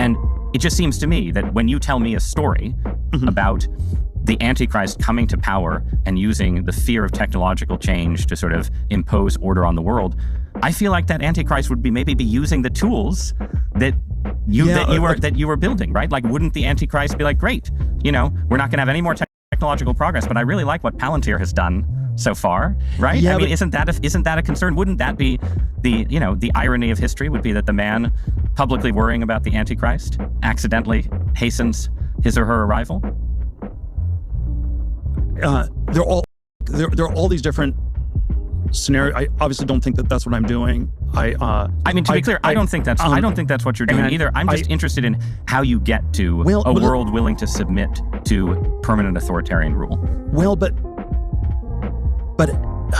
And it just seems to me that when you tell me a story about the Antichrist coming to power and using the fear of technological change to sort of impose order on the world, I feel like that Antichrist would maybe be using the tools that you were building, right? Like, wouldn't the Antichrist be like, great, we're not going to have any more technological progress, but I really like what Palantir has done so far, right? Yeah, isn't that a concern? Wouldn't that be the irony of history would be that the man publicly worrying about the Antichrist accidentally hastens his or her arrival? There are all these different scenarios. I obviously don't think that that's what I'm doing. To be clear, I don't think that's what you're doing either. I'm just interested in how you get to a world willing to submit to permanent authoritarian rule. Well, but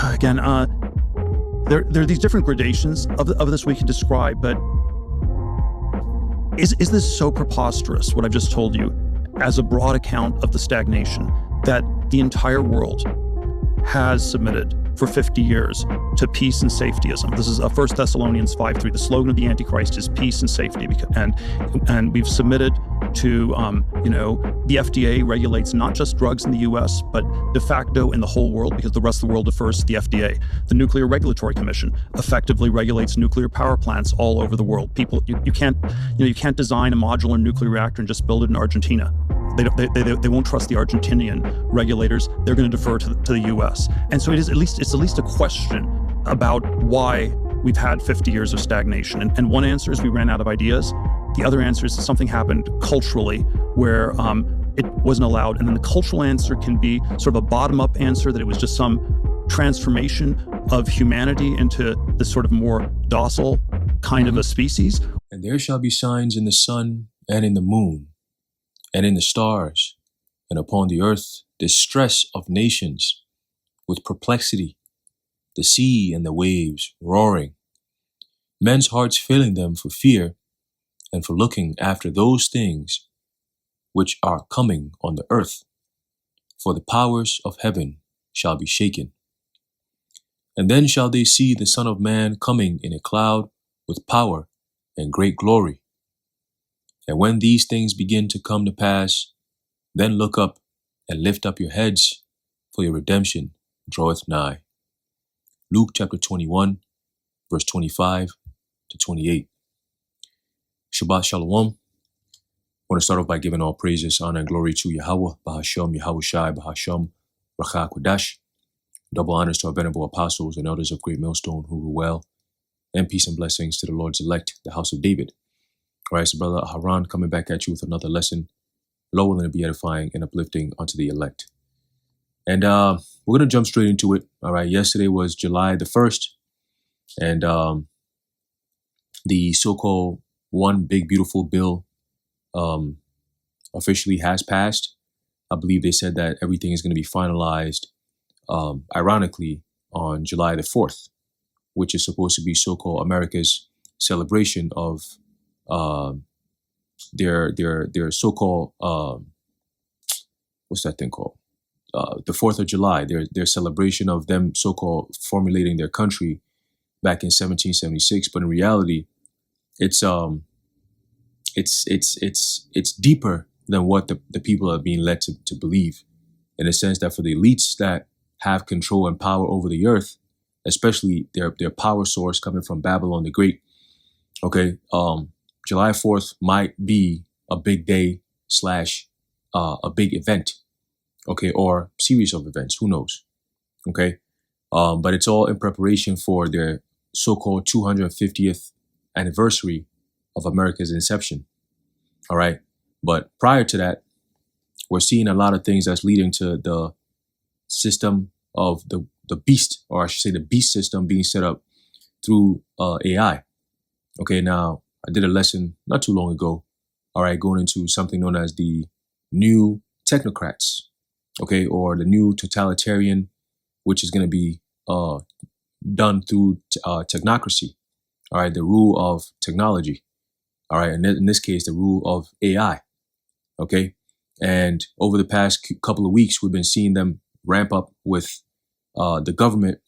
again, there are these different gradations of this we can describe. But is this so preposterous, what I've just told you, as a broad account of the stagnation that the entire world has submitted for 50 years to peace and safetyism? This is 1 Thessalonians 5:3. The slogan of the Antichrist is peace and safety, and we've submitted to the FDA regulates not just drugs in the U.S. but de facto in the whole world, because the rest of the world defers to the FDA. The Nuclear Regulatory Commission effectively regulates nuclear power plants all over the world. You can't design a modular nuclear reactor and just build it in Argentina. They won't trust the Argentinian regulators. They're going to defer to the U.S. And so it's at least a question about why we've had 50 years of stagnation. And one answer is we ran out of ideas. The other answer is that something happened culturally where it wasn't allowed. And then the cultural answer can be sort of a bottom-up answer, that it was just some transformation of humanity into this sort of more docile kind of a species. And there shall be signs in the sun and in the moon and in the stars, and upon the earth distress of nations with perplexity, the sea and the waves roaring, men's hearts failing them for fear and for looking after those things which are coming on the earth. For the powers of heaven shall be shaken. And then shall they see the Son of Man coming in a cloud with power and great glory. And when these things begin to come to pass, then look up and lift up your heads, for your redemption draweth nigh. Luke chapter 21, verse 25 to 28. Shabbat Shalom. I want to start off by giving all praises, honor, and glory to Yahweh, Bahasham, Yahushai, Bahasham, Racha Kodash. Double honors to our venerable apostles and elders of Great Millstone who rule well, and peace and blessings to the Lord's elect, the house of David. All right, so Brother Haran coming back at you with another lesson, Lord willing to be edifying and uplifting unto the elect. And we're going to jump straight into it. All right, yesterday was July the 1st, and the so-called One Big Beautiful Bill officially has passed. I believe they said that everything is going to be finalized, ironically, on July the 4th, which is supposed to be so-called America's celebration of their so-called what's that thing called? The 4th of July, their celebration of them so-called formulating their country back in 1776. But in reality, it's deeper than what the people are being led to believe, in the sense that for the elites that have control and power over the earth, especially their power source coming from Babylon the Great, okay, July 4th might be a big day / a big event, okay, or series of events, who knows, okay, but it's all in preparation for their so-called 250th anniversary of America's inception, all right. But prior to that, we're seeing a lot of things that's leading to the system of the beast, or I should say the beast system being set up through AI. Okay, now I did a lesson not too long ago, all right, going into something known as the new technocrats, okay, or the new totalitarian, which is going to be done through technocracy, all right, the rule of technology, all right, and in this case, the rule of AI, okay, and over the past couple of weeks, we've been seeing them ramp up with the government,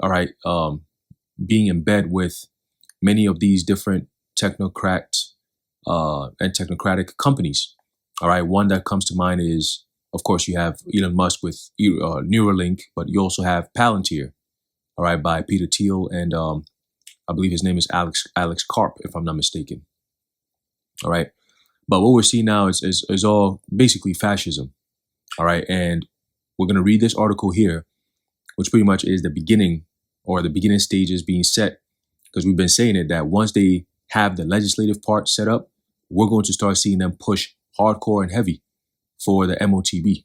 all right, being in bed with many of these different technocrat and technocratic companies. All right. One that comes to mind is, of course, you have Elon Musk with Neuralink, but you also have Palantir, all right, by Peter Thiel and I believe his name is Alex Karp, if I'm not mistaken. All right. But what we're seeing now is all basically fascism. All right. And we're going to read this article here, which pretty much is the beginning or the beginning stages being set, because we've been saying it that once they have the legislative part set up, we're going to start seeing them push hardcore and heavy for the MOTB.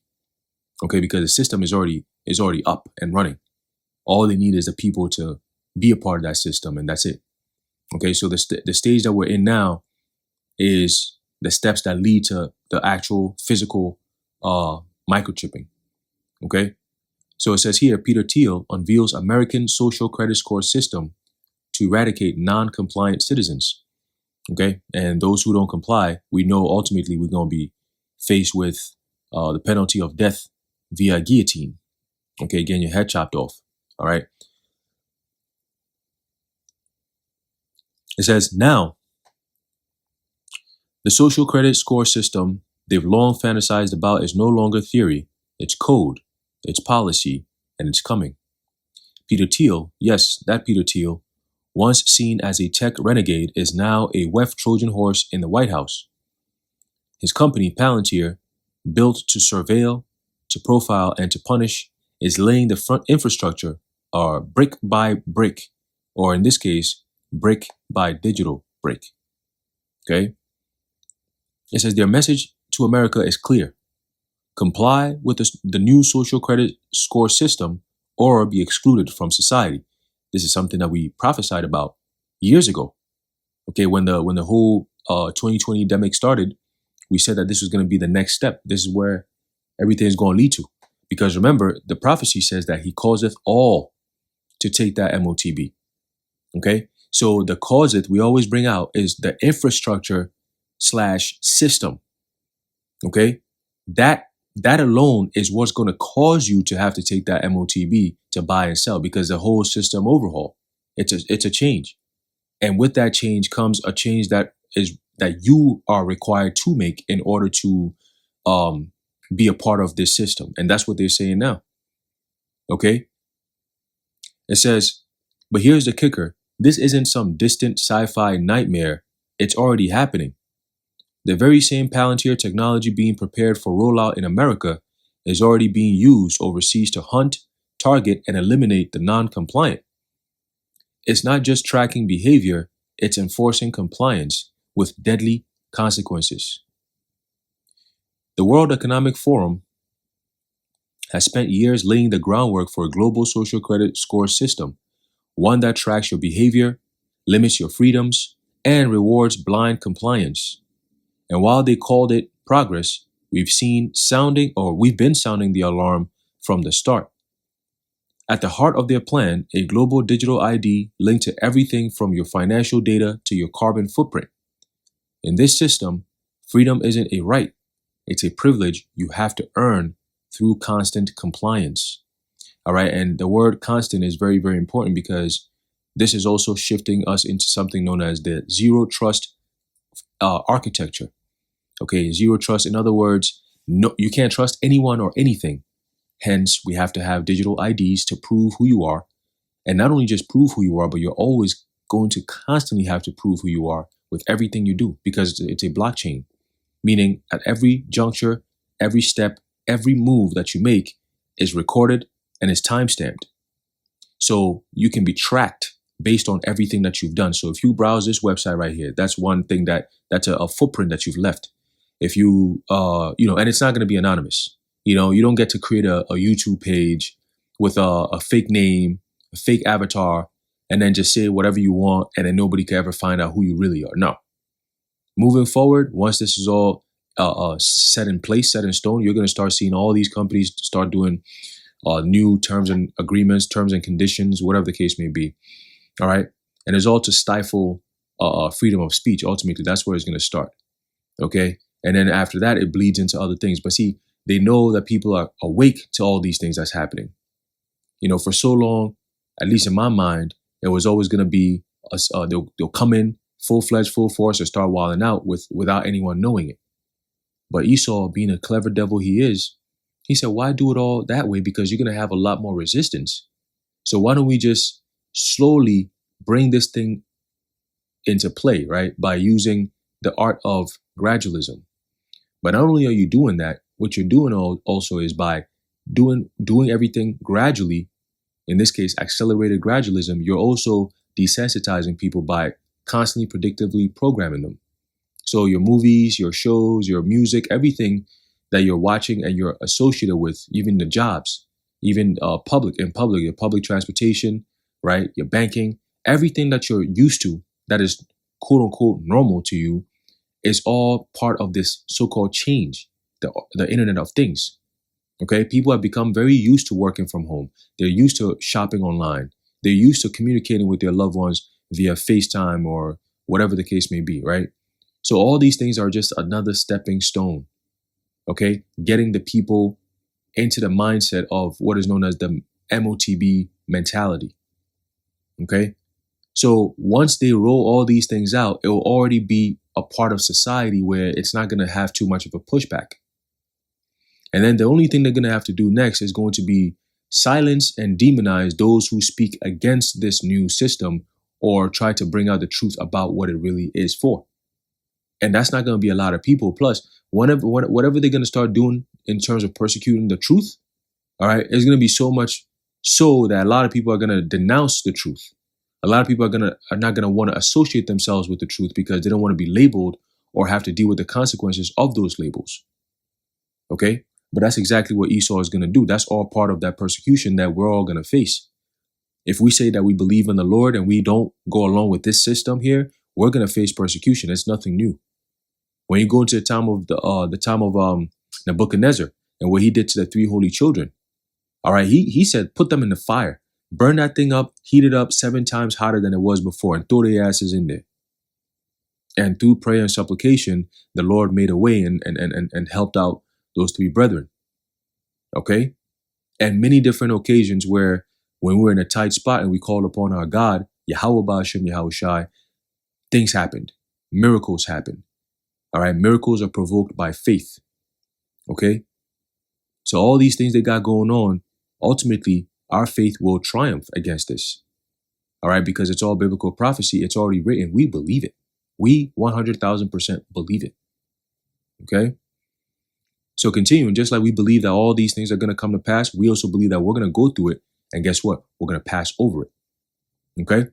Okay. Because the system is already up and running. All they need is the people to be a part of that system, and that's it. Okay. So the stage that we're in now is the steps that lead to the actual physical microchipping. Okay. So it says here, Peter Thiel unveils American social credit score system to eradicate non-compliant citizens. Okay. And those who don't comply, we know ultimately we're going to be faced with the penalty of death via guillotine. Okay. Getting your head chopped off. All right. It says, now, the social credit score system they've long fantasized about is no longer theory. It's code, it's policy, and it's coming. Peter Thiel, yes, that Peter Thiel, once seen as a tech renegade, is now a WEF Trojan horse in the White House. His company, Palantir, built to surveil, to profile, and to punish, is laying the front infrastructure, brick by brick, or in this case, brick by digital brick. Okay? It says their message to America is clear. Comply with the new social credit score system or be excluded from society. This is something that we prophesied about years ago. Okay, when the whole 2020 pandemic started, we said that this was going to be the next step. This is where everything is going to lead to. Because remember, the prophecy says that he causeth all to take that MOTB. Okay, so the causeth we always bring out is the infrastructure / system. Okay, that alone is what's going to cause you to have to take that MOTB to buy and sell, because the whole system overhaul, it's a change. And with that change comes a change that you are required to make in order to be a part of this system. And that's what they're saying now. Okay. It says, but here's the kicker. This isn't some distant sci-fi nightmare. It's already happening. The very same Palantir technology being prepared for rollout in America is already being used overseas to hunt, target, and eliminate the non-compliant. It's not just tracking behavior, it's enforcing compliance with deadly consequences. The World Economic Forum has spent years laying the groundwork for a global social credit score system, one that tracks your behavior, limits your freedoms, and rewards blind compliance. And while they called it progress, we've been sounding the alarm from the start. At the heart of their plan, a global digital ID linked to everything from your financial data to your carbon footprint. In this system, freedom isn't a right, it's a privilege you have to earn through constant compliance. All right, and the word constant is very, very important because this is also shifting us into something known as the zero trust architecture. Okay, zero trust. In other words, no, you can't trust anyone or anything. Hence, we have to have digital IDs to prove who you are. And not only just prove who you are, but you're always going to constantly have to prove who you are with everything you do, because it's a blockchain, meaning at every juncture, every step, every move that you make is recorded and is timestamped. So you can be tracked based on everything that you've done. So if you browse this website right here, that's one thing that's a footprint that you've left. If you, and it's not going to be anonymous. You don't get to create a YouTube page with a fake name, a fake avatar, and then just say whatever you want, and then nobody can ever find out who you really are. No. Moving forward, once this is all set in place, set in stone, you're going to start seeing all these companies start doing new terms and agreements, terms and conditions, whatever the case may be. All right. And it's all to stifle freedom of speech. Ultimately, that's where it's going to start. Okay. And then after that, it bleeds into other things. But see, they know that people are awake to all these things that's happening. For so long, at least in my mind, it was always going to be they'll come in full-fledged, full force, or start wilding out without anyone knowing it. But Esau, being a clever devil he is, he said, why do it all that way? Because you're going to have a lot more resistance. So why don't we just slowly bring this thing into play, right? By using the art of gradualism. But not only are you doing that, what you're doing also is by doing everything gradually, in this case, accelerated gradualism, you're also desensitizing people by constantly predictively programming them. So your movies, your shows, your music, everything that you're watching and you're associated with, even the jobs, even your public transportation, right? Your banking, everything that you're used to that is quote unquote normal to you is all part of this so-called change, the Internet of Things. Okay, people have become very used to working from home. They're used to shopping online. They're used to communicating with their loved ones via FaceTime or whatever the case may be, right? So all these things are just another stepping stone, okay? Getting the people into the mindset of what is known as the MOTB mentality, okay? So once they roll all these things out, it will already be a part of society where it's not going to have too much of a pushback. And then the only thing they're going to have to do next is going to be silence and demonize those who speak against this new system or try to bring out the truth about what it really is for. And that's not going to be a lot of people. Plus, whatever they're going to start doing in terms of persecuting the truth, all right, it's going to be so much so that a lot of people are going to denounce the truth. A lot of people are not going to want to associate themselves with the truth because they don't want to be labeled or have to deal with the consequences of those labels. Okay? But that's exactly what Esau is going to do. That's all part of that persecution that we're all going to face. If we say that we believe in the Lord and we don't go along with this system here, we're going to face persecution. It's nothing new. When you go into the time of Nebuchadnezzar and what he did to the three holy children, all right, he said, put them in the fire, burn that thing up, heat it up 7 times hotter than it was before, and throw their asses in there. And through prayer and supplication, the Lord made a way and helped out those 3 brethren. Okay? And many different occasions where when we're in a tight spot and we called upon our God, Yahweh Ba'ashem Yahushai, things happened. Miracles happened. All right? Miracles are provoked by faith. Okay? So all these things they got going on, ultimately, our faith will triumph against this. All right? Because it's all biblical prophecy. It's already written. We believe it. We 100,000% believe it. Okay? So continuing, just like we believe that all these things are going to come to pass, we also believe that we're going to go through it. And guess what? We're going to pass over it. Okay?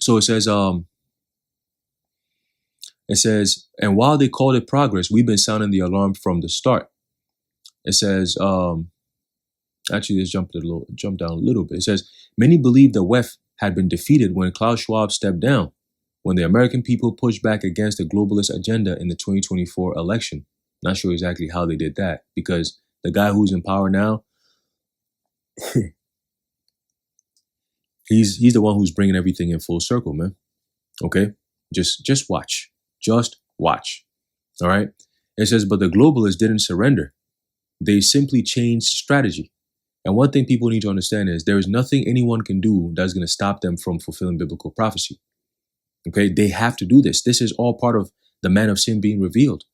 So it says, and while they called it progress, we've been sounding the alarm from the start. It says, actually, let's jump down a little bit. It says, many believe the WEF had been defeated when Klaus Schwab stepped down, when the American people pushed back against the globalist agenda in the 2024 election. Not sure exactly how they did that, because the guy who's in power now, he's the one who's bringing everything in full circle, man. Okay? Just watch. Just watch. All right? It says, but the globalists didn't surrender. They simply changed strategy. And one thing people need to understand is there is nothing anyone can do that's going to stop them from fulfilling biblical prophecy. Okay? They have to do this. This is all part of the man of sin being revealed.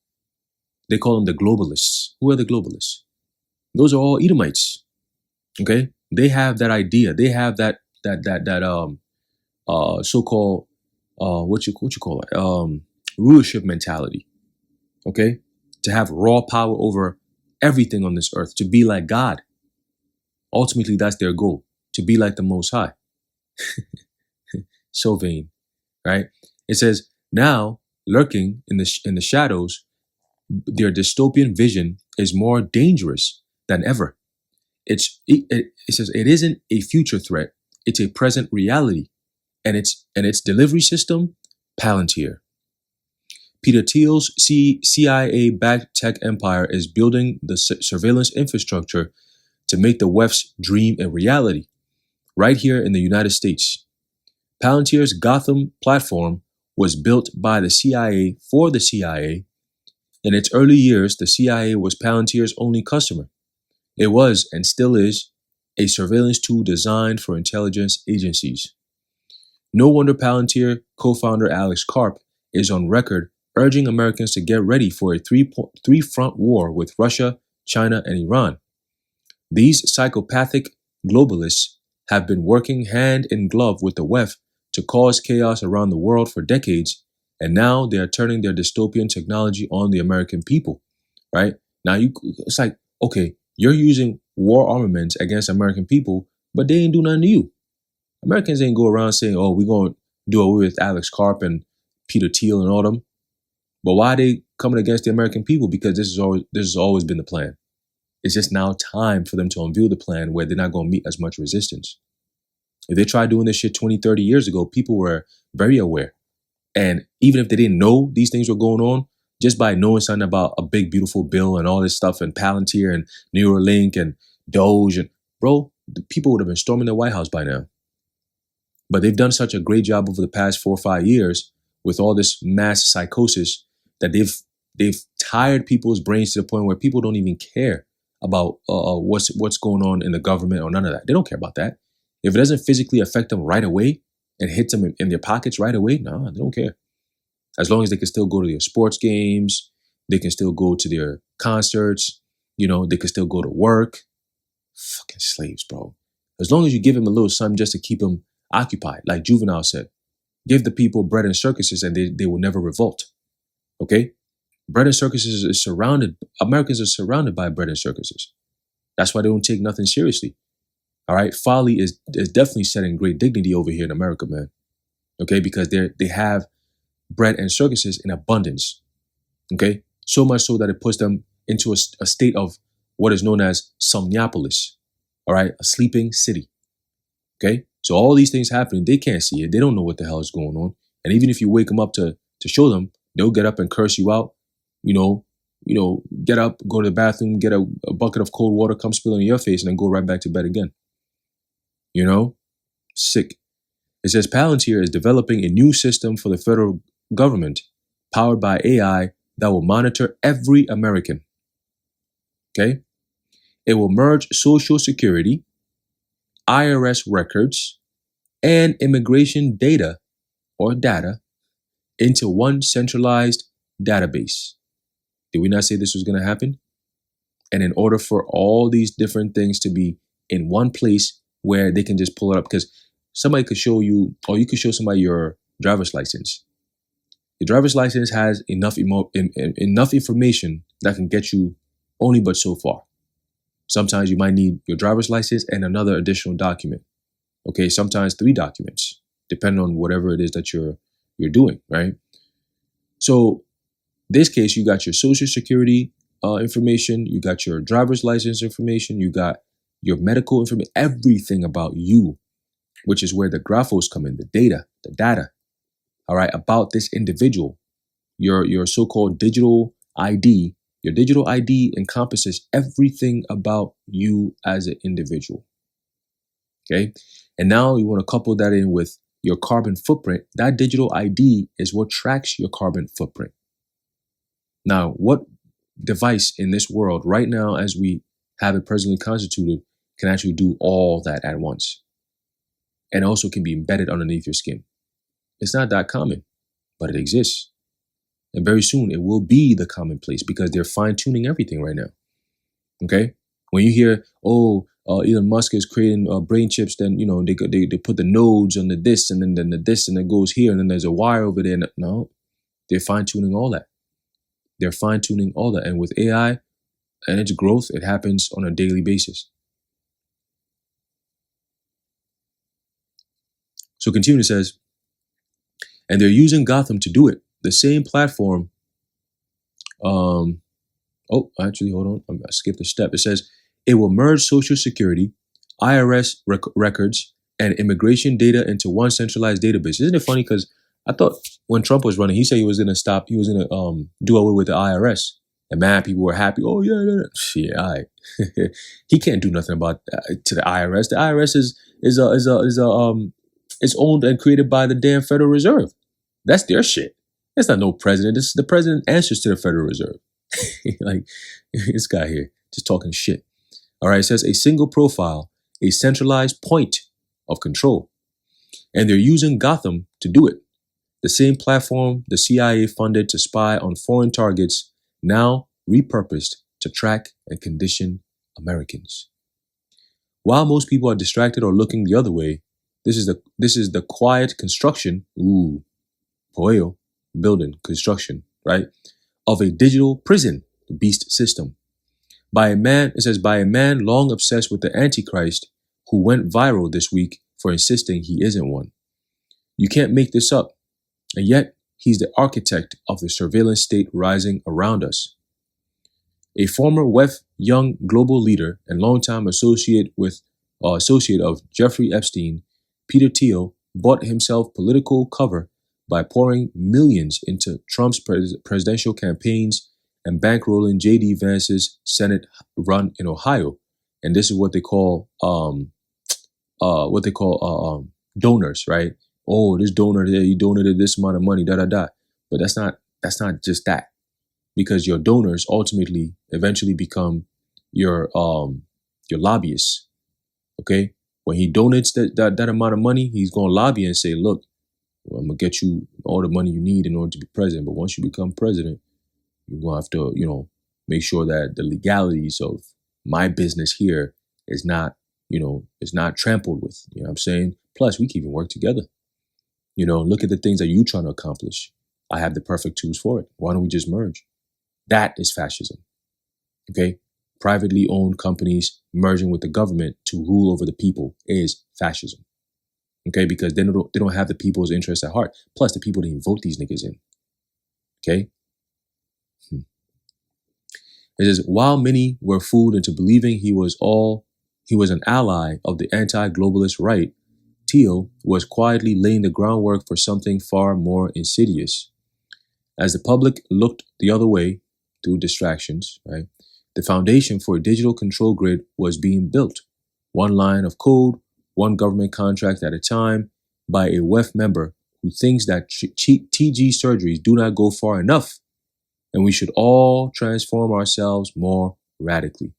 They call them the globalists. Who are the globalists? Those are all Edomites. Okay? They have that idea. They have that so-called what you call it? Rulership mentality. Okay? To have raw power over everything on this earth, to be like God. Ultimately, that's their goal, to be like the Most High. So vain, right? It says, now, lurking in the shadows, their dystopian vision is more dangerous than ever. It says it isn't a future threat, it's a present reality. And its delivery system, Palantir. Peter Thiel's CIA-backed tech empire is building the surveillance infrastructure to make the WEF's dream a reality, right here in the United States. Palantir's Gotham platform was built by the CIA for the CIA. In its early years, the CIA was Palantir's only customer. It was, and still is, a surveillance tool designed for intelligence agencies. No wonder Palantir co-founder Alex Karp is on record urging Americans to get ready for a three-front war with Russia, China, and Iran. These psychopathic globalists have been working hand in glove with the West to cause chaos around the world for decades, and now they are turning their dystopian technology on the American people, right? Now it's like, okay, you're using war armaments against American people, but they ain't do nothing to you. Americans ain't go around saying, oh, we're going to do away with Alex Karp and Peter Thiel and all them. But why are they coming against the American people? Because this has always been the plan. It's just now time for them to unveil the plan where they're not going to meet as much resistance. If they tried doing this shit 20, 30 years ago, people were very aware. And even if they didn't know these things were going on, just by knowing something about a big, beautiful bill and all this stuff and Palantir and Neuralink and Doge, and bro, the people would have been storming the White House by now. But they've done such a great job over the past 4 or 5 years with all this mass psychosis that they've tired people's brains to the point where people don't even care about what's going on in the government or none of that. They don't care about that. If it doesn't physically affect them right away and hit them in their pockets right away, no, they don't care. As long as they can still go to their sports games, they can still go to their concerts, they can still go to work. Fucking slaves, bro. As long as you give them a little something just to keep them occupied, like Juvenile said, give the people bread and circuses and they will never revolt. Okay? Bread and circuses Americans are surrounded by bread and circuses. That's why they don't take nothing seriously. All right? Folly is definitely setting great dignity over here in America, man. Okay? Because they have bread and circuses in abundance. Okay? So much so that it puts them into a state of what is known as somniopolis. All right? A sleeping city. Okay? So all these things happening, they can't see it. They don't know what the hell is going on. And even if you wake them up to show them, they'll get up and curse you out. Get up, go to the bathroom, get a bucket of cold water, come spill it in your face, and then go right back to bed again. Sick. It says Palantir is developing a new system for the federal government powered by AI that will monitor every American. Okay? It will merge Social Security, IRS records, and immigration data into one centralized database. Did we not say this was going to happen? And in order for all these different things to be in one place where they can just pull it up, because somebody could show you, or you could show somebody your driver's license. Your driver's license has enough information that can get you only but so far. Sometimes you might need your driver's license and another additional document. Okay, sometimes 3 documents, depending on whatever it is that you're doing, right? So this case, you got your Social Security information, you got your driver's license information, you got your medical information, everything about you, which is where the graphos come in, the data, all right, about this individual, your so-called digital ID. Your digital ID encompasses everything about you as an individual. Okay. And now you want to couple that in with your carbon footprint. That digital ID is what tracks your carbon footprint. Now, what device in this world right now, as we have it presently constituted, can actually do all that at once and also can be embedded underneath your skin? It's not that common, but it exists. And very soon it will be the commonplace because they're fine-tuning everything right now. Okay? When you hear, Elon Musk is creating brain chips, then, they put the nodes on the this and then the this and it goes here and then there's a wire over there. No, they're fine-tuning all that. They're fine-tuning all that. And with AI and its growth, it happens on a daily basis. So continue, it says, and they're using Gotham to do it. The same platform. Actually, hold on. I skipped a step. It says it will merge Social Security, IRS records, and immigration data into one centralized database. Isn't it funny? Because I thought when Trump was running, he said he was going to do away with the IRS. And man, people were happy. Oh, yeah. Shit, all right. He can't do nothing about to the IRS. The IRS is owned and created by the damn Federal Reserve. That's their shit. It's not no president. The president answers to the Federal Reserve. Like this guy here, just talking shit. All right, it says a single profile, a centralized point of control. And they're using Gotham to do it. The same platform the CIA funded to spy on foreign targets, now repurposed to track and condition Americans. While most people are distracted or looking the other way, this is the quiet construction, poeo, building, construction, right, of a digital prison, the beast system. It says by a man long obsessed with the Antichrist who went viral this week for insisting he isn't one. You can't make this up. And yet, he's the architect of the surveillance state rising around us. A former WEF young global leader and longtime associate of Jeffrey Epstein, Peter Thiel, bought himself political cover by pouring millions into Trump's presidential campaigns and bankrolling J.D. Vance's Senate run in Ohio. And this is what they call donors, right? Oh, this donor there, he donated this amount of money, da da da. But that's not just that, because your donors ultimately eventually become your lobbyists. Okay, when he donates that amount of money, he's gonna lobby and say, look, well, I'm gonna get you all the money you need in order to be president. But once you become president, you're gonna have to, make sure that the legalities of my business here is not trampled with. You know what I'm saying? Plus, we can even work together. Look at the things that you're trying to accomplish. I have the perfect tools for it. Why don't we just merge? That is fascism. Okay? Privately owned companies merging with the government to rule over the people is fascism. Okay? Because they don't have the people's interests at heart. Plus, the people didn't vote these niggas in. Okay? It says, while many were fooled into believing he was an ally of the anti-globalist right, Thiel was quietly laying the groundwork for something far more insidious. As the public looked the other way through distractions, right, the foundation for a digital control grid was being built. One line of code, one government contract at a time, by a WEF member who thinks that TG surgeries do not go far enough, and we should all transform ourselves more radically.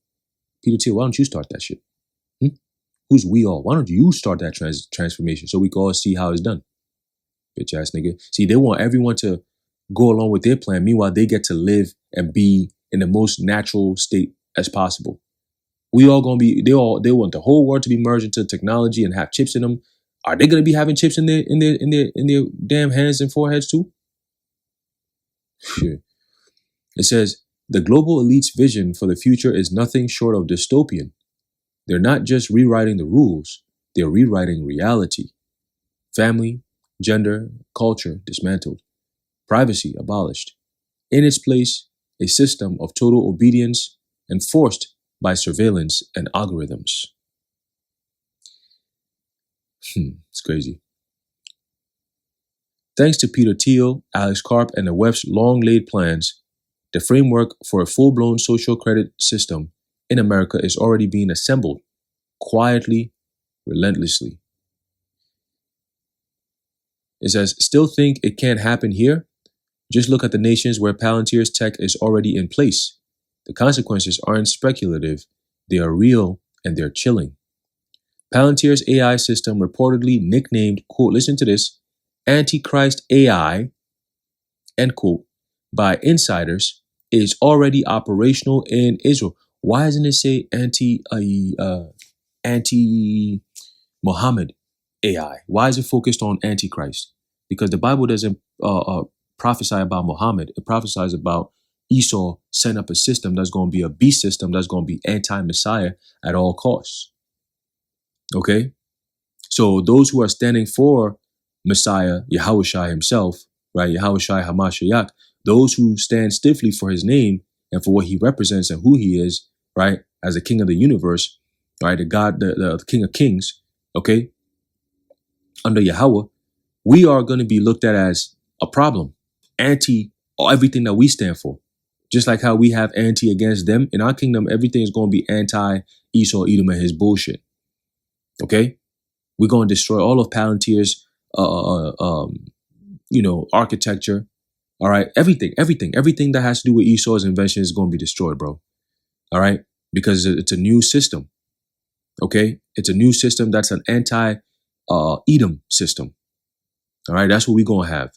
Peter Thiel, why don't you start that shit? Who's we all? Why don't you start that transformation so we can all see how it's done? Bitch ass nigga. See, they want everyone to go along with their plan. Meanwhile, they get to live and be in the most natural state as possible. We all gonna be. They want the whole world to be merged into technology and have chips in them. Are they gonna be having chips in their damn hands and foreheads too? Shit. It says the global elite's vision for the future is nothing short of dystopian. They're not just rewriting the rules, they're rewriting reality. Family, gender, culture dismantled. Privacy abolished. In its place, a system of total obedience enforced by surveillance and algorithms. It's crazy. Thanks to Peter Thiel, Alex Karp, and the WEF's long-laid plans, the framework for a full-blown social credit system in America is already being assembled, quietly, relentlessly. It says, still think it can't happen here? Just look at the nations where Palantir's tech is already in place. The consequences aren't speculative, they are real and they're chilling. Palantir's AI system, reportedly nicknamed, quote, listen to this, Antichrist AI, end quote, by insiders, is already operational in Israel. Why doesn't it say anti-Muhammad AI? Why is it focused on Antichrist? Because the Bible doesn't prophesy about Muhammad. It prophesies about Esau setting up a system that's going to be a beast system that's going to be anti-Messiah at all costs. Okay? So those who are standing for Messiah, Yahushua himself, right? Yahushua Hamashiach, those who stand stiffly for his name and for what he represents and who he is, right? As the king of the universe, right? The God, the king of kings, okay? Under Yahweh, we are going to be looked at as a problem, anti everything that we stand for. Just like how we have anti against them. In our kingdom, everything is going to be anti Esau, Edom, and his bullshit. Okay? We're going to destroy all of Palantir's, architecture. All right? Everything that has to do with Esau's invention is going to be destroyed, bro. All right? Because it's a new system. Okay? It's a new system that's an Edom system. All right, that's what we're going to have.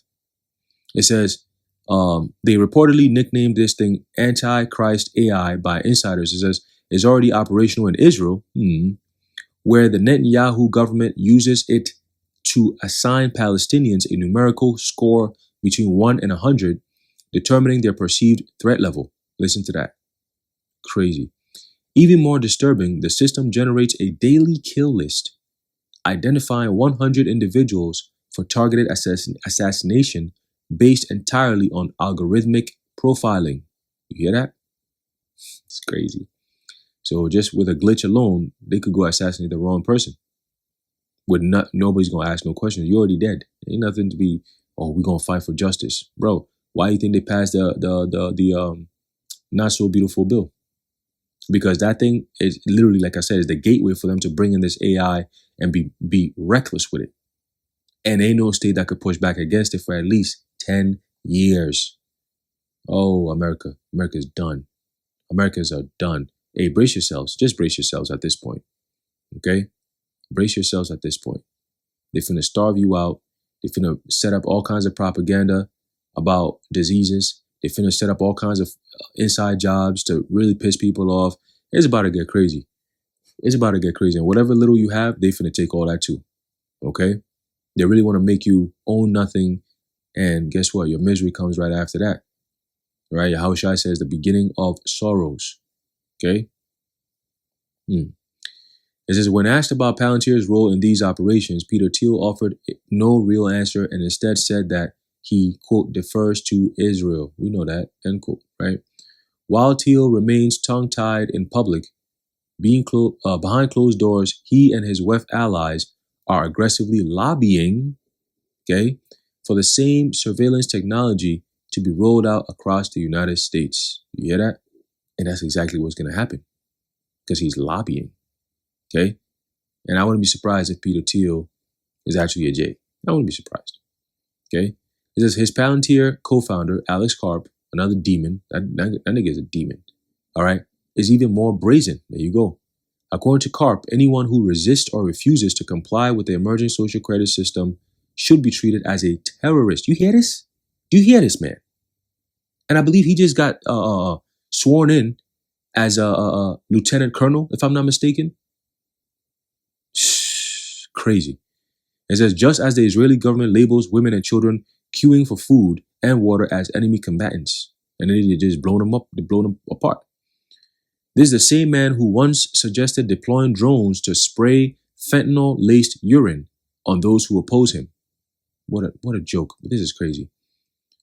It says they reportedly nicknamed this thing Antichrist AI by insiders. It says it's already operational in Israel, where the Netanyahu government uses it to assign Palestinians a numerical score between 1 and 100, determining their perceived threat level. Listen to that. Crazy. Even more disturbing, the system generates a daily kill list, identifying 100 individuals for targeted assassination based entirely on algorithmic profiling. You hear that? It's crazy. So just with a glitch alone, they could go assassinate the wrong person. Nobody's gonna ask no questions. You're already dead. Ain't nothing to be. Oh, we're gonna fight for justice, bro. Why do you think they passed the not so beautiful bill? Because that thing is literally, like I said, is the gateway for them to bring in this AI and be reckless with it. And ain't no state that could push back against it for at least 10 years. Oh, America's done. Americans are done. Hey, brace yourselves. Just brace yourselves at this point. Okay? Brace yourselves at this point. They're finna starve you out. They're finna set up all kinds of propaganda about diseases. They're finna set up all kinds of inside jobs to really piss people off. It's about to get crazy. It's about to get crazy. And whatever little you have, they finna take all that too. Okay? They really want to make you own nothing. And guess what? Your misery comes right after that. Right? Yahushua says the beginning of sorrows. Okay? It says, when asked about Palantir's role in these operations, Peter Thiel offered no real answer and instead said that he, quote, defers to Israel. We know that, end quote, right? While Thiel remains tongue-tied in public, behind closed doors, he and his WEF allies are aggressively lobbying, okay, for the same surveillance technology to be rolled out across the United States. You hear that? And that's exactly what's going to happen because he's lobbying. Okay, and I wouldn't be surprised if Peter Thiel is actually a J. I wouldn't be surprised. Okay, it says his Palantir co-founder Alex Karp, another demon. That nigga is a demon. All right, is even more brazen. There you go. According to Karp, anyone who resists or refuses to comply with the emerging social credit system should be treated as a terrorist. You hear this? Do you hear this, man? And I believe he just got sworn in as a lieutenant colonel, if I'm not mistaken. Crazy. It says, just as the Israeli government labels women and children queuing for food and water as enemy combatants, and then they just blown them up, they blown them apart. This is the same man who once suggested deploying drones to spray fentanyl-laced urine on those who oppose him. What a joke. But this is crazy.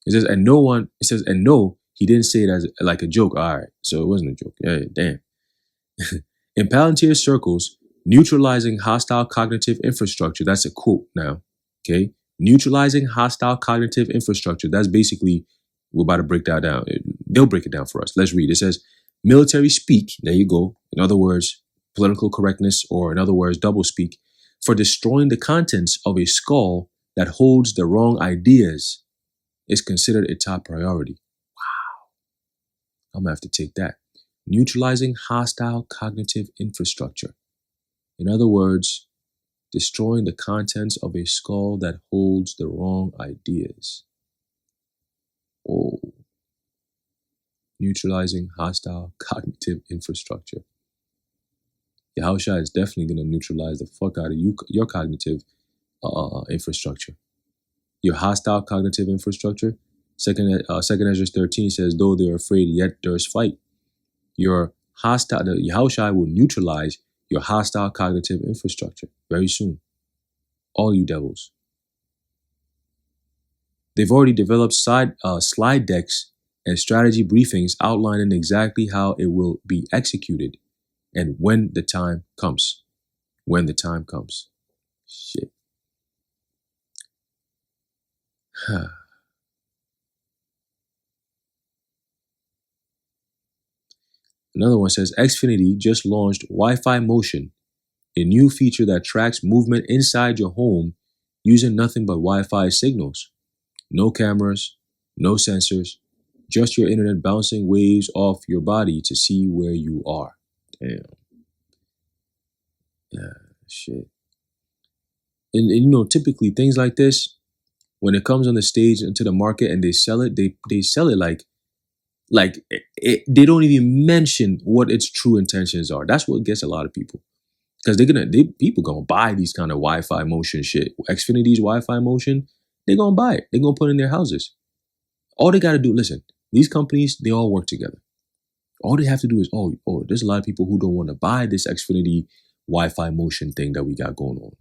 It says, and no, he didn't say it as like a joke. All right, so it wasn't a joke. Yeah, damn. In Palantir circles, neutralizing hostile cognitive infrastructure. That's a quote now. Okay. Neutralizing hostile cognitive infrastructure. That's basically, we're about to break that down. They'll break it down for us. Let's read. It says, military speak. There you go. In other words, political correctness, or in other words, double speak, for destroying the contents of a skull that holds the wrong ideas is considered a top priority. Wow. I'm going to have to take that. Neutralizing hostile cognitive infrastructure. In other words, destroying the contents of a skull that holds the wrong ideas. Oh. Neutralizing hostile cognitive infrastructure. Yahushua is definitely going to neutralize the fuck out of your cognitive infrastructure. Your hostile cognitive infrastructure. Second Ezra 13 says, though they're afraid, yet there's fight. Yahushua will neutralize your hostile cognitive infrastructure very soon. All you devils. They've already developed slide decks and strategy briefings outlining exactly how it will be executed and when the time comes. When the time comes. Shit. Another one says, Xfinity just launched Wi-Fi Motion, a new feature that tracks movement inside your home using nothing but Wi-Fi signals. No cameras, no sensors, just your internet bouncing waves off your body to see where you are. Damn. Yeah, shit. and typically things like this, when it comes on the stage into the market and they sell it, they sell it like they don't even mention what its true intentions are. That's what gets a lot of people, because people gonna buy these kind of Wi-Fi motion shit. Xfinity's Wi-Fi motion, they're gonna buy it. They're gonna put it in their houses. All they gotta do, listen, these companies, they all work together. All they have to do is, there's a lot of people who don't want to buy this Xfinity Wi-Fi motion thing that we got going on.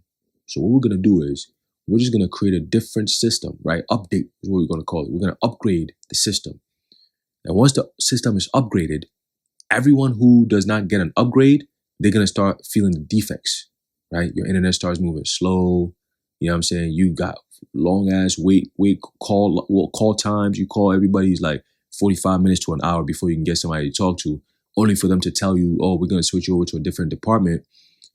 So what we're gonna do is we're just gonna create a different system, right? Update is what we're gonna call it. We're gonna upgrade the system. And once the system is upgraded, everyone who does not get an upgrade, they're gonna start feeling the defects, right? Your internet starts moving slow. You know what I'm saying? You got long ass call times. You call everybody's like 45 minutes to an hour before you can get somebody to talk to, only for them to tell you, oh, we're gonna switch you over to a different department.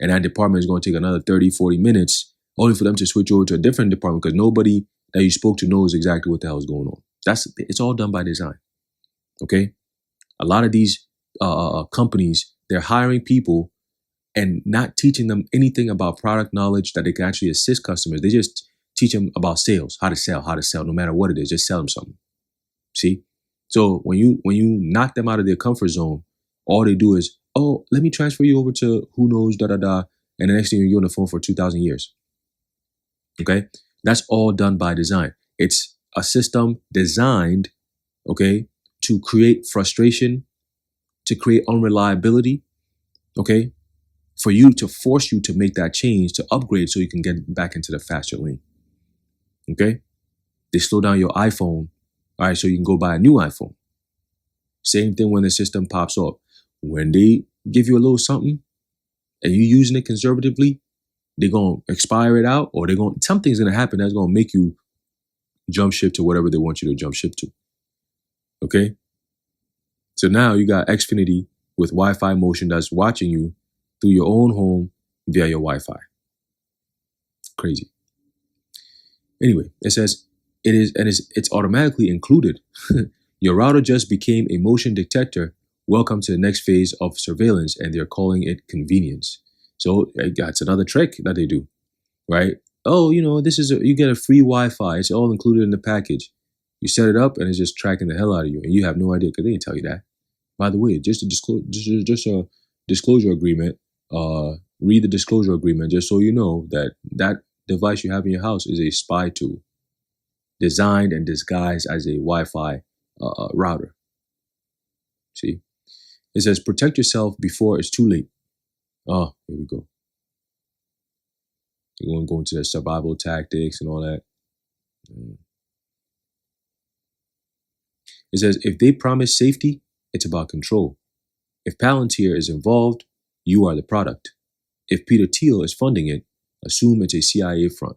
And that department is gonna take another 30, 40 minutes, only for them to switch over to a different department because nobody that you spoke to knows exactly what the hell is going on. It's all done by design. Okay? A lot of these companies, they're hiring people and not teaching them anything about product knowledge that they can actually assist customers. They just teach them about sales, how to sell, no matter what it is, just sell them something. See? So when you knock them out of their comfort zone, all they do is, oh, let me transfer you over to who knows, and the next thing you're on the phone for 2,000 years. Okay? That's all done by design. It's a system designed, okay, to create frustration, to create unreliability, okay, to force you to make that change, to upgrade so you can get back into the faster lane. Okay? They slow down your iPhone, all right, so you can go buy a new iPhone. Same thing when the system pops up. When they give you a little something and you're using it conservatively, they're going to expire it out, or something's going to happen that's going to make you jump ship to whatever they want you to jump ship to. Okay? So now you got Xfinity with Wi-Fi motion that's watching you through your own home via your Wi-Fi. Crazy. Anyway, it says it's automatically included. Your router just became a motion detector. Welcome to the next phase of surveillance, and they're calling it convenience. So that's another trick that they do, right? Oh, you get a free Wi-Fi. It's all included in the package. You set it up, and it's just tracking the hell out of you, and you have no idea because they didn't tell you that. By the way, just a disclosure agreement. Read the disclosure agreement just so you know that device you have in your house is a spy tool, designed and disguised as a Wi-Fi router. See, it says protect yourself before it's too late. Oh, here we go. You're going to go into the survival tactics and all that. It says if they promise safety, it's about control. If Palantir is involved, you are the product. If Peter Thiel is funding it, assume it's a CIA front.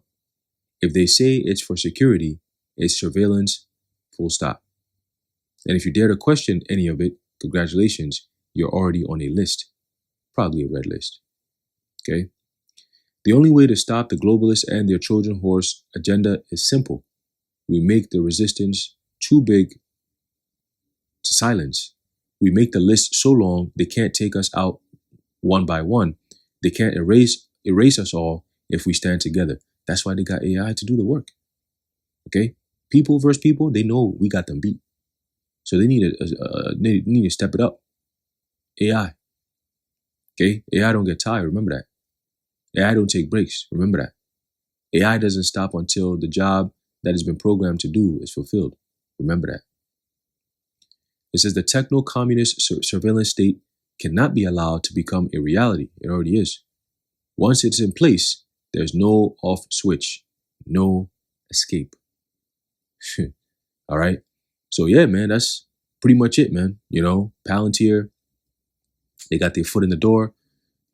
If they say it's for security, it's surveillance, full stop. And if you dare to question any of it, congratulations, you're already on a list, probably a red list. Okay? The only way to stop the globalists and their Trojan horse agenda is simple. We make the resistance too big to silence. We make the list so long they can't take us out one by one. They can't erase us all if we stand together. That's why they got AI to do the work. Okay? People versus people, they know we got them beat. So they need to step it up. AI. Okay? AI don't get tired. Remember that. AI don't take breaks. Remember that. AI doesn't stop until the job that has been programmed to do is fulfilled. Remember that. It says the techno-communist surveillance state cannot be allowed to become a reality. It already is. Once it's in place, there's no off switch, no escape. All right. So yeah, man, that's pretty much it, man. Palantir, they got their foot in the door.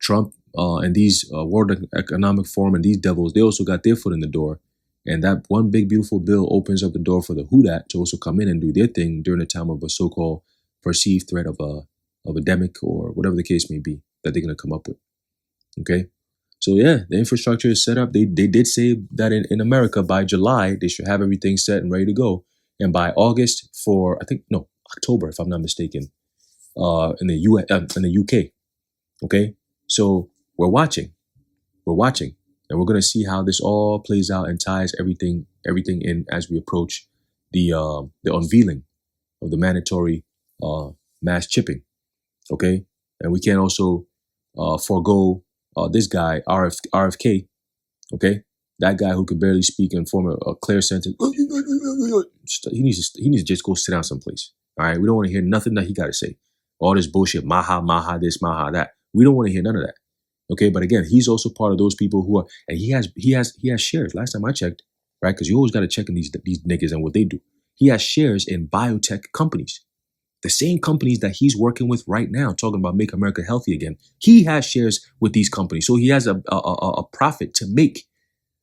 Trump and these World Economic Forum and these devils, they also got their foot in the door. And that one big, beautiful bill opens up the door for the who dat to also come in and do their thing during the time of a so-called perceived threat of a epidemic or whatever the case may be that they're going to come up with. Okay. So yeah, the infrastructure is set up. They did say that in America by July, they should have everything set and ready to go. And by August October, if I'm not mistaken, in the UK. Okay. So we're watching. And we're going to see how this all plays out and ties everything in as we approach the unveiling of the mandatory mass chipping. Okay, and we can't also forego this guy RFK. Okay, that guy who could barely speak and form a clear sentence. He needs to just go sit down someplace. All right, we don't want to hear nothing that he got to say. All this bullshit, maha this, maha that. We don't want to hear none of that. Okay, but again, he's also part of those people who are, and he has shares. Last time I checked, right? Because you always got to check in these niggas and what they do. He has shares in biotech companies, the same companies that he's working with right now, talking about make America healthy again. He has shares with these companies, so he has a profit to make.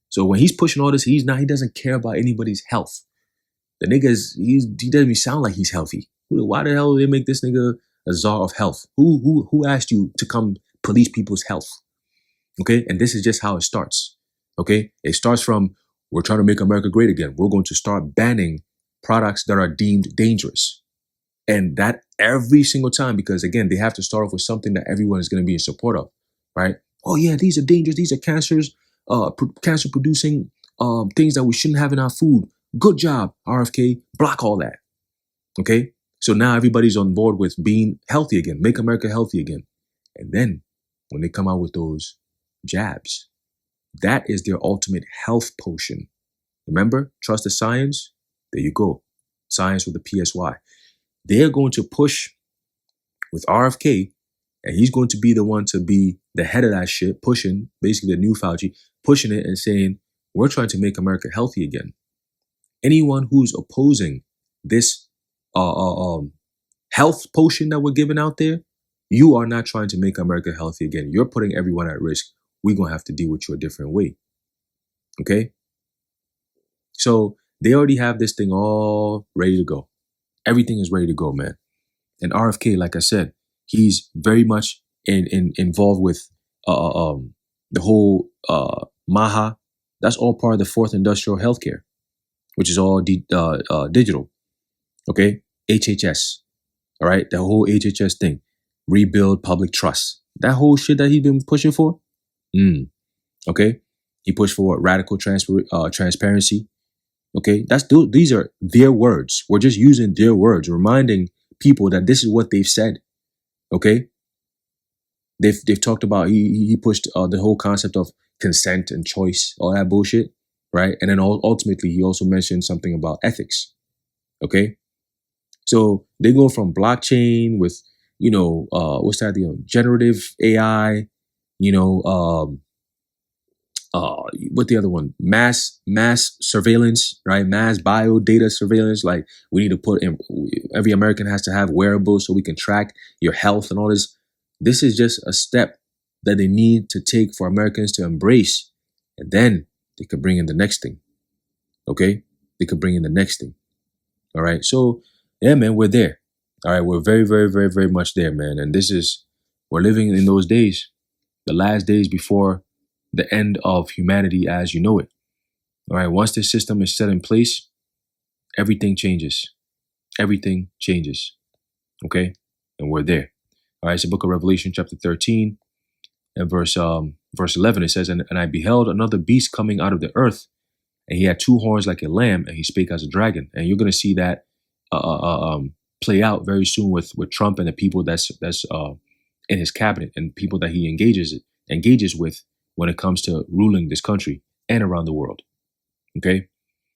So when he's pushing all this, he doesn't care about anybody's health. The nigga he doesn't even sound like he's healthy. Why the hell do they make this nigga a czar of health? Who asked you to come police people's health? Okay, and this is just how it starts. Okay, it starts from, we're trying to make America great again. We're going to start banning products that are deemed dangerous. And that every single time, because again, they have to start off with something that everyone is going to be in support of, right? Oh yeah, these are dangerous. These are cancers, cancer producing things that we shouldn't have in our food. Good job, RFK. Block all that. Okay, so now everybody's on board with being healthy again, make America healthy again. And then when they come out with those jabs, that is their ultimate health potion. Remember, trust the science. There you go, science with the PSY. They're going to push with RFK, and he's going to be the one to be the head of that shit, pushing, basically the new Fauci, pushing it and saying, we're trying to make America healthy again. Anyone who's opposing this health potion that we're giving out there, you are not trying to make America healthy again. You're putting everyone at risk. We're going to have to deal with you a different way. Okay? So they already have this thing all ready to go. Everything is ready to go, man. And RFK, like I said, he's very much involved with the whole MAHA. That's all part of the fourth industrial healthcare, which is all digital. Okay? HHS. All right? The whole HHS thing. Rebuild public trust. That whole shit that he's been pushing for. Okay? He pushed for what? Radical transparency. Okay? These are their words. We're just using their words, reminding people that this is what they've said. Okay? They've talked about, he pushed the whole concept of consent and choice, all that bullshit, right? And then ultimately, he also mentioned something about ethics. Okay? So they go from blockchain with, what's that? Generative AI, what the other one? Mass surveillance, right? Mass bio data surveillance. Like, we need to put in, every American has to have wearables so we can track your health and all this. This is just a step that they need to take for Americans to embrace. And then they could bring in the next thing. Okay? They could bring in the next thing. All right. So, yeah, man, we're there. All right. We're very, very, very, very much there, man. And we're living in those days, the last days before the end of humanity as you know it. All right. Once this system is set in place, everything changes. Everything changes. Okay. And we're there. All right. It's the book of Revelation, chapter 13 and verse 11. It says, and I beheld another beast coming out of the earth, and he had two horns like a lamb, and he spake as a dragon. And you're going to see that play out very soon with Trump and the people that's in his cabinet and people that he engages with when it comes to ruling this country and around the world. Okay?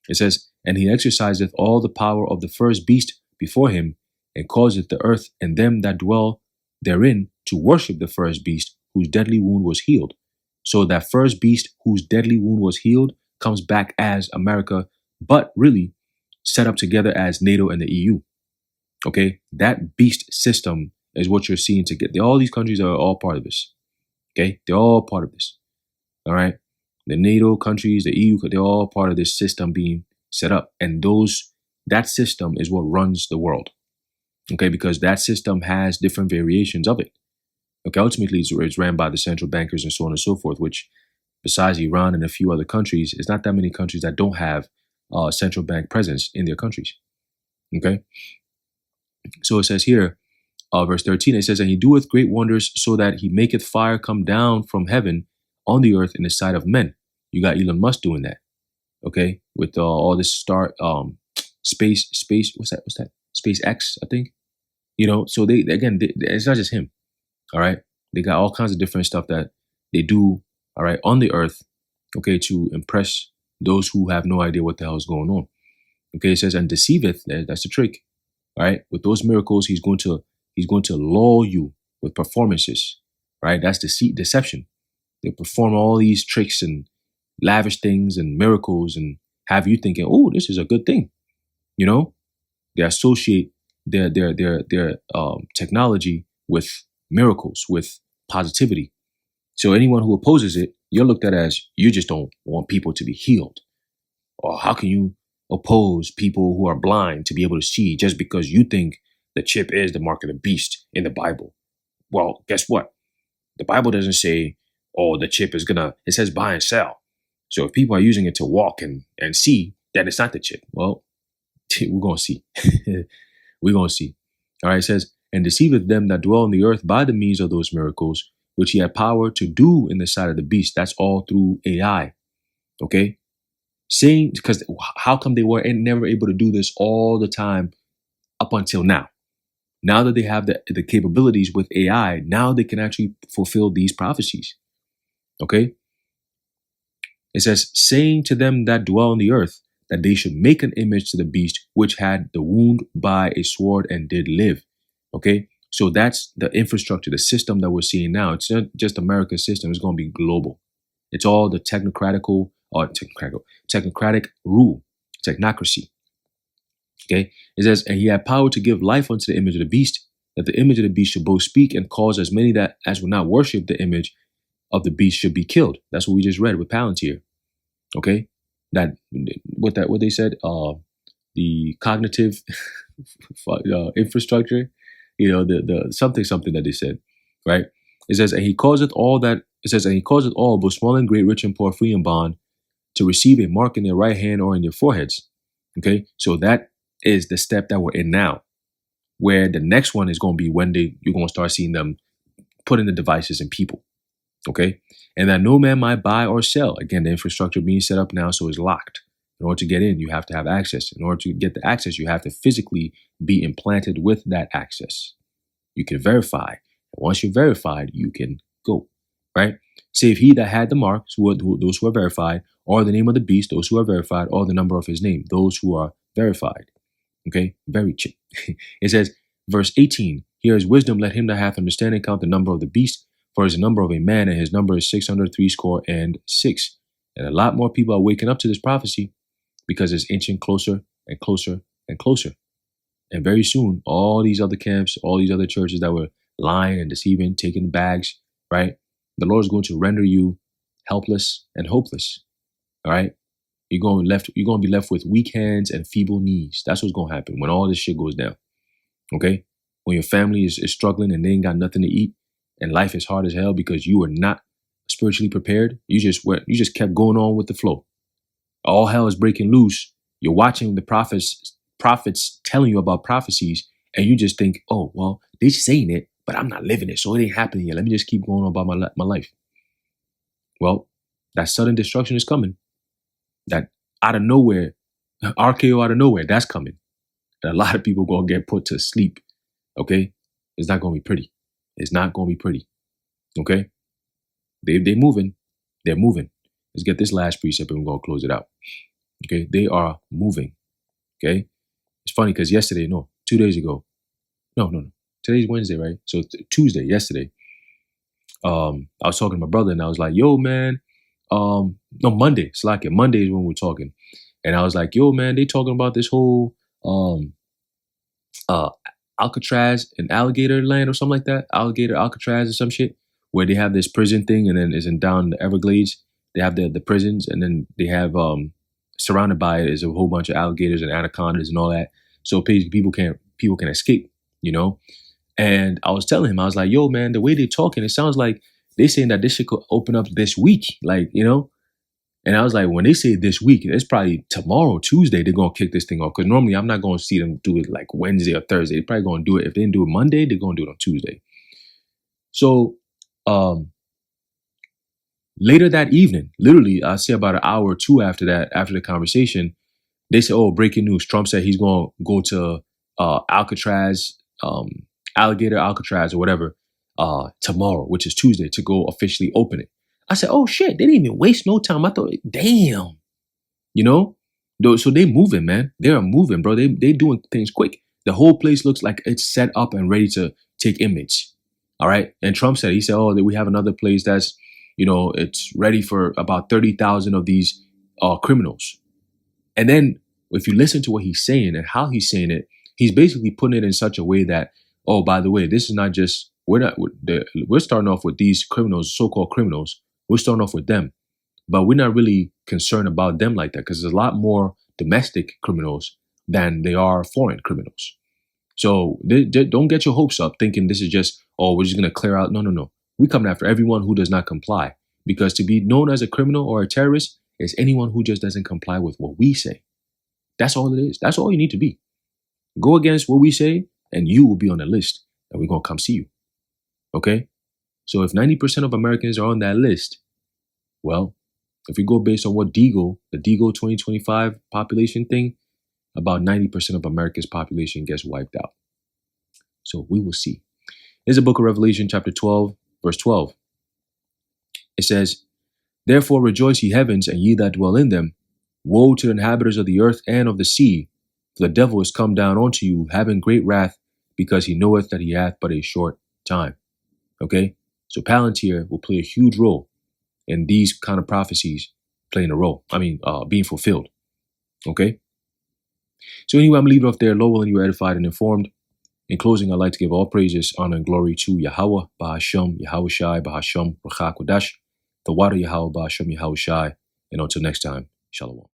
It says, and he exerciseth all the power of the first beast before him, and causeth the earth and them that dwell therein to worship the first beast whose deadly wound was healed. So that first beast whose deadly wound was healed comes back as America, but really set up together as NATO and the EU. Okay? That beast system is what you're seeing to get. All these countries are all part of this. Okay? They're all part of this. All right? The NATO countries, the EU, they're all part of this system being set up. And that system is what runs the world. Okay? Because that system has different variations of it. Okay? Ultimately, it's ran by the central bankers and so on and so forth, which besides Iran and a few other countries, it's not that many countries that don't have central bank presence in their countries. Okay? So it says here, verse 13, it says, and he doeth great wonders, so that he maketh fire come down from heaven on the earth in the sight of men, You got Elon Musk doing that. Okay, with all this space. What's that? SpaceX, I think. So they again, it's not just him. All right, they got all kinds of different stuff that they do. All right, on the earth. Okay, to impress those who have no idea what the hell is going on. Okay, it says, and deceiveth. That's the trick. All right, with those miracles, he's going to lull you with performances. Right, that's deception. They perform all these tricks and lavish things and miracles and have you thinking, oh, this is a good thing. They associate their technology with miracles, with positivity. So anyone who opposes it, you're looked at as you just don't want people to be healed. Or how can you oppose people who are blind to be able to see just because you think the chip is the mark of the beast in the Bible? Well, guess what? The Bible doesn't say, oh, the chip is it says buy and sell. So if people are using it to walk and see, then it's not the chip. Well, we're going to see. We're going to see. All right, it says, and deceiveth them that dwell on the earth by the means of those miracles, which he had power to do in the sight of the beast. That's all through AI. Okay? Saying, because how come they were never able to do this all the time up until now? Now that they have the capabilities with AI, now they can actually fulfill these prophecies. Okay? It says, saying to them that dwell on the earth, that they should make an image to the beast, which had the wound by a sword and did live. Okay? So that's the infrastructure, the system that we're seeing now. It's not just America's system. It's going to be global. It's all the technocratic rule, technocracy. Okay? It says, and he had power to give life unto the image of the beast, that the image of the beast should both speak and cause as many that as will not worship the image of the beast should be killed. That's what we just read with Palantir. Okay? What they said, the cognitive infrastructure, the something that they said, right? It says, and he causeth all, both small and great, rich and poor, free and bond, to receive a mark in their right hand or in their foreheads. Okay, so that is the step that we're in now, where the next one is going to be when you're going to start seeing them putting the devices in people. Okay, and that no man might buy or sell. Again, the infrastructure being set up now, so it's locked. In order to get in, you have to have access. In order to get the access, you have to physically be implanted with that access. You can verify. Once you're verified, you can go, right? Save he that had the mark, those who are verified, or the name of the beast, those who are verified, or the number of his name, those who are verified. Okay, very cheap. It says, verse 18, here is wisdom, let him that hath understanding count the number of the beast, for his number of a man, and his number is 666. And a lot more people are waking up to this prophecy because it's inching closer and closer and closer. And very soon, all these other camps, all these other churches that were lying and deceiving, taking bags, right? The Lord is going to render you helpless and hopeless. All right? You're going to be left with weak hands and feeble knees. That's what's going to happen when all this shit goes down. Okay? When your family is struggling and they ain't got nothing to eat and life is hard as hell because you were not spiritually prepared, you just kept going on with the flow. All hell is breaking loose. You're watching the prophets telling you about prophecies, and you just think, oh, well, they're saying it, but I'm not living it, so it ain't happening yet. Let me just keep going on about my life. Well, that sudden destruction is coming. That out of nowhere, RKO out of nowhere, that's coming. And a lot of people going to get put to sleep. Okay? It's not going to be pretty. It's not going to be pretty. Okay? They're moving. They're moving. Let's get this last precept and we're going to close it out. Okay? They are moving. Okay? It's funny because 2 days ago. No. Today's Wednesday, right? So Tuesday, yesterday, I was talking to my brother and I was like, yo, man, no, Monday. It's like it. Monday is when we're talking. And I was like, yo, man, they talking about this whole Alcatraz and alligator land or something like that. Alcatraz or some shit. Where they have this prison thing and then isn't down the Everglades. They have the prisons and then they have surrounded by it is a whole bunch of alligators and anacondas and all that. So people can escape, And I was telling him, I was like, yo, man, the way they're talking, it sounds like they're saying that this shit could open up this week. And I was like, when they say this week, it's probably tomorrow, Tuesday, they're going to kick this thing off. Because normally I'm not going to see them do it like Wednesday or Thursday. They're probably going to do it. If they didn't do it Monday, they're going to do it on Tuesday. So, Later that evening, literally, I say about an hour or two after that, after the conversation, they said, "Oh, breaking news! Trump said he's going to go to Alcatraz, Alligator Alcatraz or whatever, tomorrow, which is Tuesday, to go officially open it." I said, "Oh shit! They didn't even waste no time." I thought, "Damn, you know." So they moving, man. They are moving, bro. They doing things quick. The whole place looks like it's set up and ready to take image. All right. And Trump said, he said, "Oh, we have another place that's, it's ready for about 30,000 of these criminals." And then if you listen to what he's saying and how he's saying it, he's basically putting it in such a way that, oh, by the way, this is not just, we're starting off with these criminals, so-called criminals. We're starting off with them. But we're not really concerned about them like that, because there's a lot more domestic criminals than they are foreign criminals. So don't get your hopes up thinking this is just, oh, we're just going to clear out. No, no, no. We're coming after everyone who does not comply, because to be known as a criminal or a terrorist is anyone who just doesn't comply with what we say. That's all it is. That's all you need to be. Go against what we say and you will be on the list, and we're going to come see you. Okay? So if 90% of Americans are on that list, well, if we go based on what the Deagle 2025 population thing, about 90% of America's population gets wiped out. So we will see. Here's the book of Revelation, chapter 12, verse 12. It says, "Therefore rejoice, ye heavens, and ye that dwell in them. Woe to the inhabitants of the earth and of the sea, for the devil is come down unto you, having great wrath, because he knoweth that he hath but a short time." Okay? So Palantir will play a huge role in these kind of prophecies being fulfilled. Okay? So anyway, I'm leaving it off there. Lord willing, you are edified and informed. In closing, I'd like to give all praises, honor, and glory to Yahweh, Bahashem, Yahweh Shai, Bahashem, Rachak Kodash, the water Yahweh, Bahashem, Yahweh Shai. And until next time, Shalom.